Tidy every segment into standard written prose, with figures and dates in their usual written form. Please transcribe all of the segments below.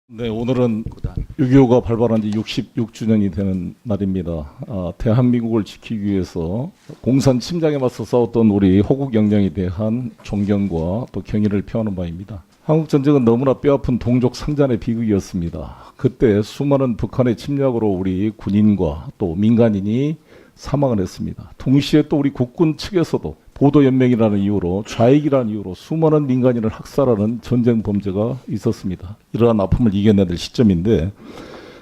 네, 오늘은 6.25가 발발한 지 66주년이 되는 날입니다. 대한민국을 지키기 위해서 공산 침략에 맞서 싸웠던 우리 호국 영령에 대한 존경과 또 경의를 표하는 바입니다. 한국전쟁은 너무나 뼈아픈 동족 상잔의 비극이었습니다. 그때 수많은 북한의 침략으로 우리 군인과 또 민간인이 사망을 했습니다. 동시에 또 우리 국군 측에서도 보도연맹이라는 이유로 좌익이라는 이유로 수많은 민간인을 학살하는 전쟁 범죄가 있었습니다. 이러한 아픔을 이겨내야 될 시점인데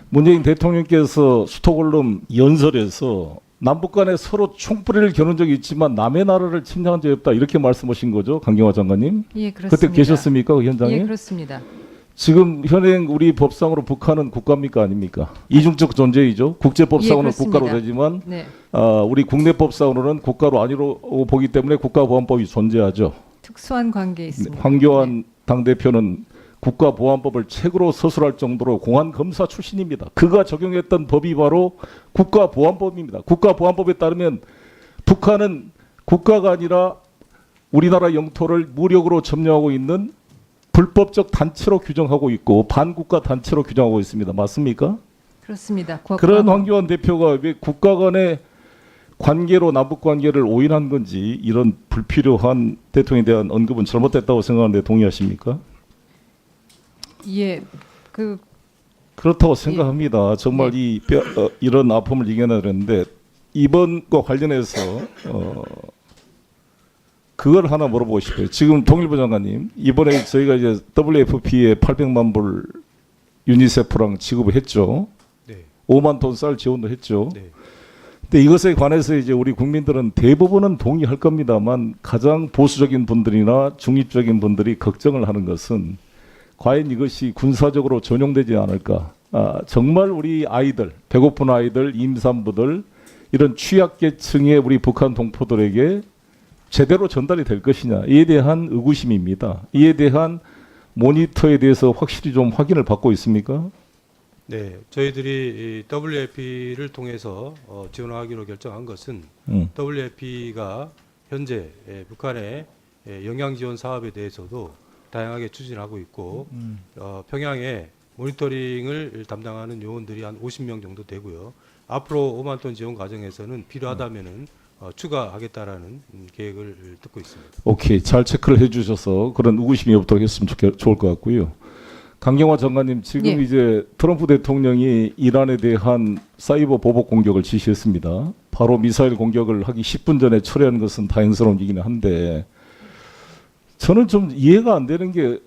문재인 대통령께서 스톡홀름 연설에서 남북 간에 서로 총뿌리를 겨눈 적이 있지만 남의 나라를 침략한 적이 없다 이렇게 말씀하신 거죠, 강경화 장관님? 예, 그렇습니다. 그때 계셨습니까, 그 현장에? 예, 그렇습니다. 지금 현행 우리 법상으로 북한은 국가입니까 아닙니까? 이중적 존재이죠. 국제법상으로는 예, 국가로 되지만 네. 우리 국내법상으로는 국가로 아니로 보기 때문에 국가보안법이 존재하죠. 특수한 관계에 있습니다. 황교안 당대표는 국가보안법을 책으로 서술할 정도로 공안검사 출신입니다. 그가 적용했던 법이 바로 국가보안법입니다. 국가보안법에 따르면 북한은 국가가 아니라 우리나라 영토를 무력으로 점령하고 있는 불법적 단체로 규정하고 있고 반국가 단체로 규정하고 있습니다. 맞습니까? 그렇습니다. 그런 황교안 대표가 왜 국가 간의 관계로 남북 관계를 오인한 건지 이런 불필요한 대통령에 대한 언급은 잘못됐다고 생각하는데 동의하십니까? 예, 그렇다고 생각합니다. 정말 이런 아픔을 이겨내야 되는데 이번과 관련해서 그걸 하나 물어보고 싶어요. 지금 통일부 장관님, 이번에 저희가 이제 WFP에 800만 불 유니세프랑 지급을 했죠. 네. 5만 톤 쌀 지원도 했죠. 네. 근데 이것에 관해서 이제 우리 국민들은 대부분은 동의할 겁니다만 가장 보수적인 분들이나 중립적인 분들이 걱정을 하는 것은 과연 이것이 군사적으로 전용되지 않을까. 정말 우리 아이들, 배고픈 아이들, 임산부들 이런 취약계층의 우리 북한 동포들에게 제대로 전달이 될 것이냐 이에 대한 의구심입니다. 이에 대한 모니터에 대해서 확실히 좀 확인을 받고 있습니까? 네, 저희들이 WFP를 통해서 지원하기로 결정한 것은 WFP가 현재 북한의 영양 지원 사업에 대해서도 다양하게 추진하고 있고 평양에 모니터링을 담당하는 요원들이 한 50명 정도 되고요. 앞으로 5만 톤 지원 과정에서는 필요하다면은 추가하겠다라는 계획을 듣고 있습니다. 오케이, 잘 체크를 해주셔서 그런 의구심이 없도록 했으면 좋을 것 같고요. 강경화 장관님, 지금 예. 이제 트럼프 대통령이 이란에 대한 사이버 보복 공격을 지시했습니다. 바로 미사일 공격을 하기 10분 전에 처리하는 것은 다행스러운 일이긴 한데 저는 좀 이해가 안 되는 게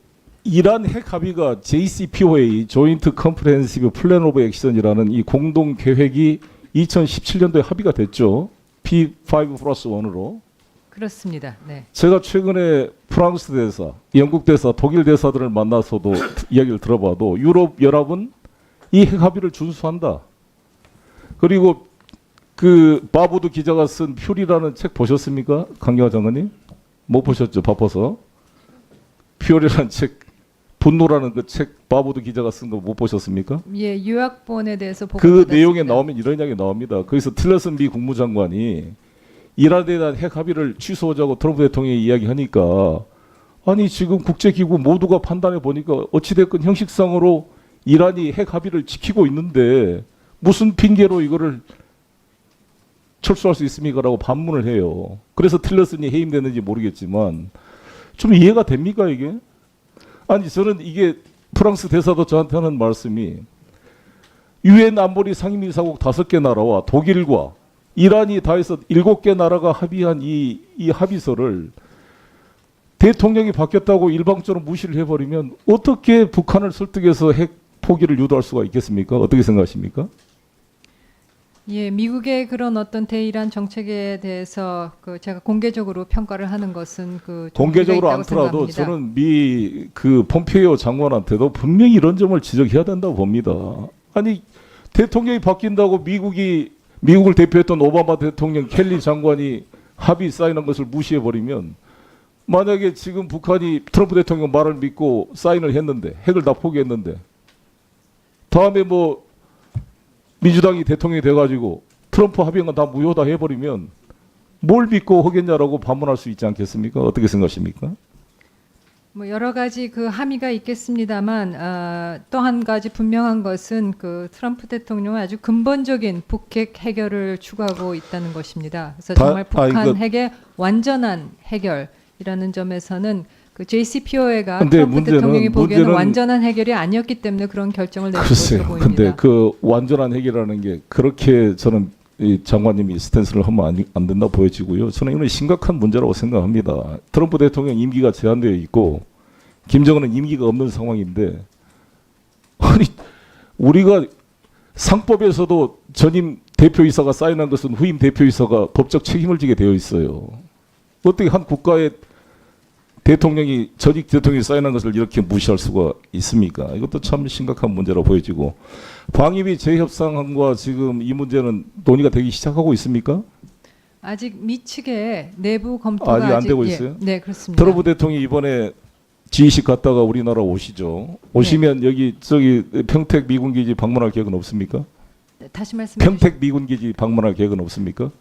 이란 핵 합의가 JCPOA, 조인트 컴프레hensive 플랜 오브 액션이라는 이 공동 계획이 2017년도에 합의가 됐죠. P5+1으로. 그렇습니다. 네. 제가 최근에 프랑스 대사, 영국 대사, 독일 대사들을 만나서도 이야기를 들어봐도 유럽 연합은 이 핵 합의를 준수한다. 그리고 그 바보드 기자가 쓴 퓨리라는 책 보셨습니까? 강경화 장관님? 못 보셨죠? 바빠서. 퓨리라는 책, 분노라는 그 책 바보드 기자가 쓴 거 못 보셨습니까? 예, 유학본에 대해서 보고 그 받았습니다. 내용에 나오면 이런 이야기 나옵니다. 거기서 틸러슨 미 국무장관이 이란에 대한 핵 합의를 취소하자고 트럼프 대통령이 이야기하니까 아니 지금 국제기구 모두가 판단해 보니까 어찌됐건 형식상으로 이란이 핵 합의를 지키고 있는데 무슨 핑계로 이거를 철수할 수 있습니까? 라고 반문을 해요. 그래서 틸러슨이 해임됐는지 모르겠지만 좀 이해가 됩니까 이게? 아니 저는 이게 프랑스 대사도 저한테 하는 말씀이 유엔 안보리 상임이사국 5개 나라와 독일과 이란이 다 해서 7개 나라가 합의한 이 합의서를 대통령이 바뀌었다고 일방적으로 무시를 해버리면 어떻게 북한을 설득해서 핵 포기를 유도할 수가 있겠습니까? 어떻게 생각하십니까? 예, 미국의 그런 어떤 대이란 정책에 대해서 제가 공개적으로 평가를 하는 것은 좀 공개적으로 문제가 있다고 않더라도 생각합니다. 저는 미 그 폼페이오 장관한테도 분명히 이런 점을 지적해야 된다고 봅니다. 아니 대통령이 바뀐다고 미국을 대표했던 오바마 대통령 켈리 장관이 합의 사인한 것을 무시해 버리면 만약에 지금 북한이 트럼프 대통령 말을 믿고 사인을 했는데 핵을 다 포기했는데 다음에 뭐 민주당이 대통령이 돼가지고 트럼프 합의한 건 다 무효다 해버리면 뭘 믿고 하겠냐라고 반문할 수 있지 않겠습니까? 어떻게 생각하십니까? 뭐 여러 가지 그 함의가 있겠습니다만 또 한 가지 분명한 것은 그 트럼프 대통령은 아주 근본적인 북핵 해결을 추구하고 있다는 것입니다. 그래서 정말 북한 핵의 완전한 해결이라는 점에서는 그 JCPOA가 근데 트럼프 대통령이 보기에는 문제는 완전한 해결이 아니었기 때문에 그런 결정을 내린 글쎄요. 것으로 보입니다. 근데 그 완전한 해결이라는 게 그렇게 저는 이 장관님이 스탠스를 하면 안 된다 보여지고요. 저는 이건 심각한 문제라고 생각합니다. 트럼프 대통령 임기가 제한되어 있고 김정은은 임기가 없는 상황인데 아니 우리가 상법에서도 전임 대표이사가 사인한 것은 후임 대표이사가 법적 책임을 지게 되어 있어요. 어떻게 한 국가의 대통령이 전직 대통령이 사인한 것을 이렇게 무시할 수가 있습니까? 이것도 참 심각한 문제로 보여지고 방위비 재협상과 지금 이 문제는 논의가 되기 시작하고 있습니까? 아직 미측의 내부 검토가 아직 안 되고 있어요? 네, 그렇습니다. 트럼프 대통령이 이번에 G20 갔다가 우리나라 오시죠. 오시면 여기 저기 평택 미군 기지 방문할 계획은 없습니까? 네, 다시 말씀해 주시죠. 평택 미군 기지 방문할 계획은 없습니까?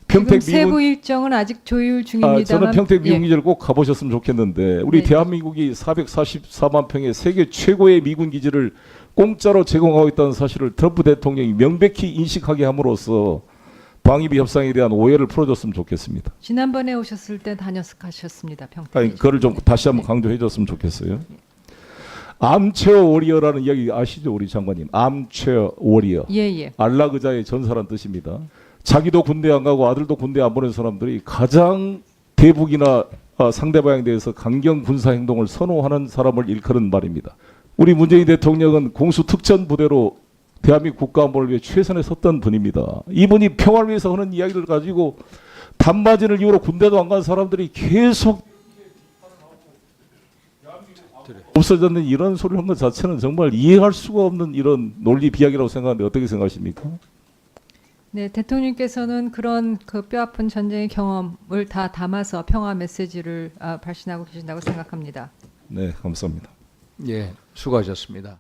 지금 세부 일정은 아직 조율 중입니다만 저는 평택 미군 기지를 꼭 가보셨으면 좋겠는데 우리 네. 대한민국이 444만 평의 세계 최고의 미군 기지를 공짜로 제공하고 있다는 사실을 트럼프 대통령이 명백히 인식하게 함으로써 방위비 협상에 대한 오해를 풀어줬으면 좋겠습니다. 지난번에 오셨을 때 다녀가셨습니다. 평택. 아니, 그거를 좀 다시 한번 강조해줬으면 좋겠어요. 암체어 워리어라는 이야기 아시죠, 우리 장관님? 암체어 워리어. 예. 안락의자의 전사란 뜻입니다. 자기도 군대 안 가고 아들도 군대 안 보낸 사람들이 가장 대북이나 상대방에 대해서 강경 군사 행동을 선호하는 사람을 일컫는 말입니다. 우리 문재인 대통령은 공수특전부대로 대한민국 국가안보를 위해 최선에 섰던 분입니다. 이분이 평화를 위해서 하는 이야기를 가지고 단마진을 이유로 군대도 안 간 사람들이 계속 없어졌는 이런 소리를 한 것 자체는 정말 이해할 수가 없는 이런 논리 비약이라고 생각하는데 어떻게 생각하십니까? 네, 대통령께서는 그런 그 뼈아픈 전쟁의 경험을 다 담아서 평화 메시지를 발신하고 계신다고 생각합니다. 네, 감사합니다. 예, 수고하셨습니다.